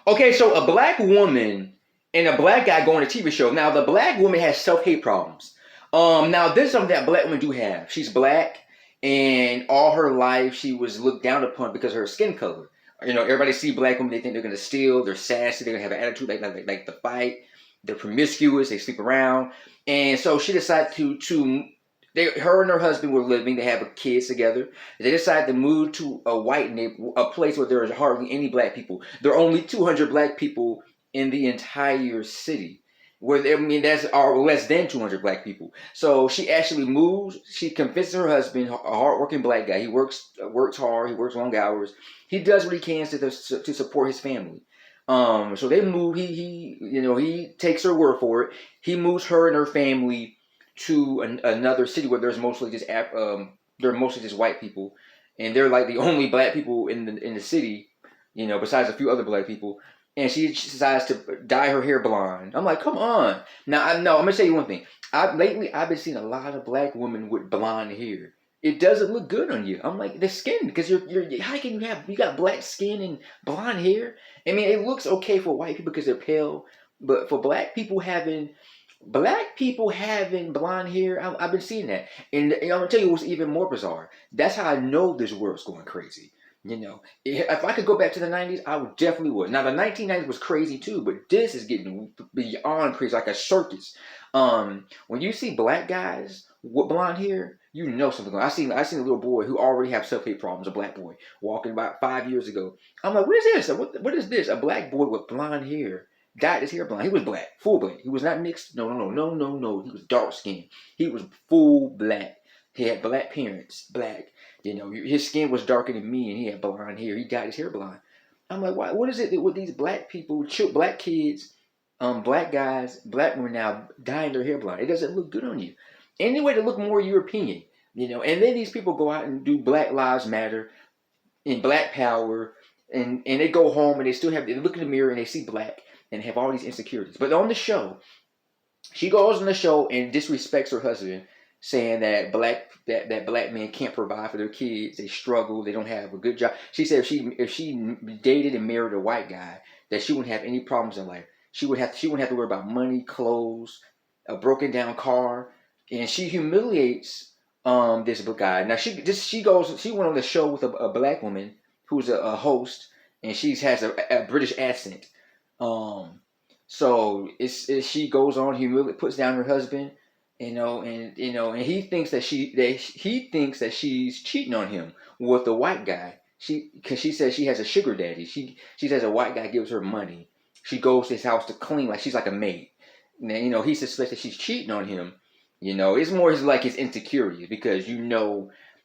Okay, so a black woman and a black guy go on a TV show. Now the black woman has self-hate problems. Now this is something that black women do have. She's black, and all her life she was looked down upon because of her skin color. You know, everybody see black women, they think they're gonna steal, they're sassy, they're gonna have an attitude like the fight. They're promiscuous, they sleep around, and so she decided her and her husband were living. They have kids together. They decided to move to a place where there is hardly any black people. There are only 200 black people in the entire city. That's less than 200 black people. So she actually moves. She convinces her husband, a hardworking black guy. He works hard. He works long hours. He does what he can to support his family. So they move. He takes her word for it. He moves her and her family to another city where there's mostly just they're mostly just white people, and they're like the only black people in the city, besides a few other black people. And she decides to dye her hair blonde. I'm like, come on. Now I'm gonna tell you one thing. Lately I've been seeing a lot of black women with blonde hair. It doesn't look good on you. I'm like, the skin, because you're how can you got black skin and blonde hair? I mean, it looks okay for white people because they're pale, but for black people having blonde hair, I've been seeing that. And I'm gonna tell you what's even more bizarre. That's how I know this world's going crazy. If I could go back to the 90s, I would definitely would. Now the 1990s was crazy too, but this is getting beyond crazy, like a circus. When you see black guys with blonde hair, you know something. I seen a little boy who already have self-hate problems, a black boy walking about 5 years ago. I'm like, what is this? What is this? A black boy with blonde hair dyed his hair blonde. He was black, full black. He was not mixed. No, no, no, no, no, no. He was dark skinned. He was full black. He had black parents, black. His skin was darker than me, and he had blonde hair. He dyed his hair blonde. I'm like, why? What is it with these black people, black kids, black guys, black women now dyeing their hair blonde? It doesn't look good on you. Any way to look more European, And then these people go out and do Black Lives Matter and Black Power, and they go home and they look in the mirror and they see black and have all these insecurities. But on the show, she goes on the show and disrespects her husband, saying that black men can't provide for their kids. They struggle. They don't have a good job. She said if she dated and married a white guy, that she wouldn't have any problems in life. She wouldn't have to worry about money, clothes, a broken down car, and she humiliates this guy. Now she went on the show with a black woman who's a host, and she has a British accent. So she goes on, puts down her husband, and he thinks that she's cheating on him with the white guy. Because she says she has a sugar daddy. She says a white guy gives her money. She goes to his house to clean, like she's like a maid. Now, he suspects that she's cheating on him. It's more like his insecurities, because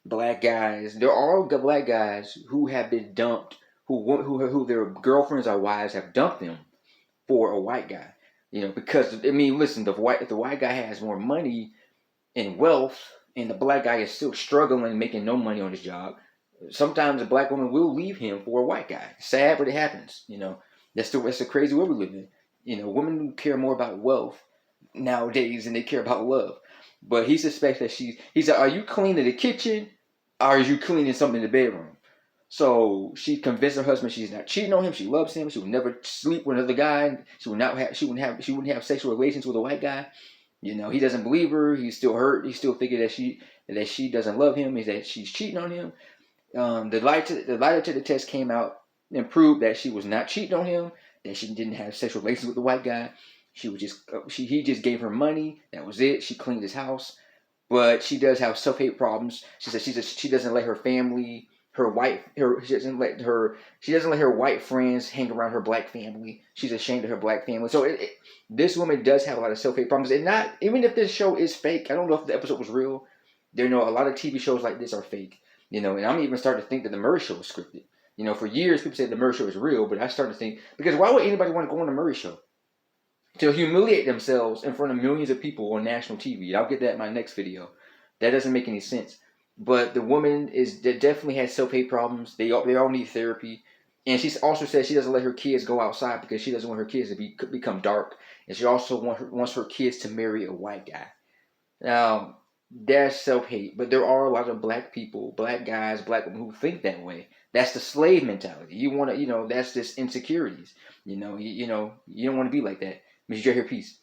black guys. There are black guys who have been dumped, who their girlfriends or wives have dumped them for a white guy. Because listen, if the white guy has more money and wealth, and the black guy is still struggling, making no money on his job, sometimes a black woman will leave him for a white guy. Sad, but it happens. That's the crazy world we live in. Women care more about wealth nowadays than they care about love. But he suspects that he said, "Are you cleaning the kitchen, or are you cleaning something in the bedroom?" So she convinced her husband she's not cheating on him. She loves him. She would never sleep with another guy. She wouldn't have sexual relations with a white guy. He doesn't believe her. He's still hurt. He's still thinking that she doesn't love him. Is that she's cheating on him. The lie to the test came out and proved that she was not cheating on him. That she didn't have sexual relations with the white guy. He just gave her money. That was it. She cleaned his house, but she does have self-hate problems. She says she doesn't let her family. She doesn't let her white friends hang around her black family. She's ashamed of her black family. So this woman does have a lot of self-hate problems. And not even if this show is fake, I don't know if the episode was real. A lot of TV shows like this are fake. And I'm even starting to think that the Murray Show is scripted. For years people said the Murray Show is real, but I started to think, because why would anybody want to go on the Murray Show? To humiliate themselves in front of millions of people on national TV. I'll get that in my next video. That doesn't make any sense. But the woman definitely has self-hate problems. They all need therapy. And she also says she doesn't let her kids go outside because she doesn't want her kids to become dark. And she also wants her kids to marry a white guy. Now, that's self-hate. But there are a lot of black people, black guys, black women who think that way. That's the slave mentality. You want to, that's just insecurities. You don't want to be like that. Mr. J here, peace.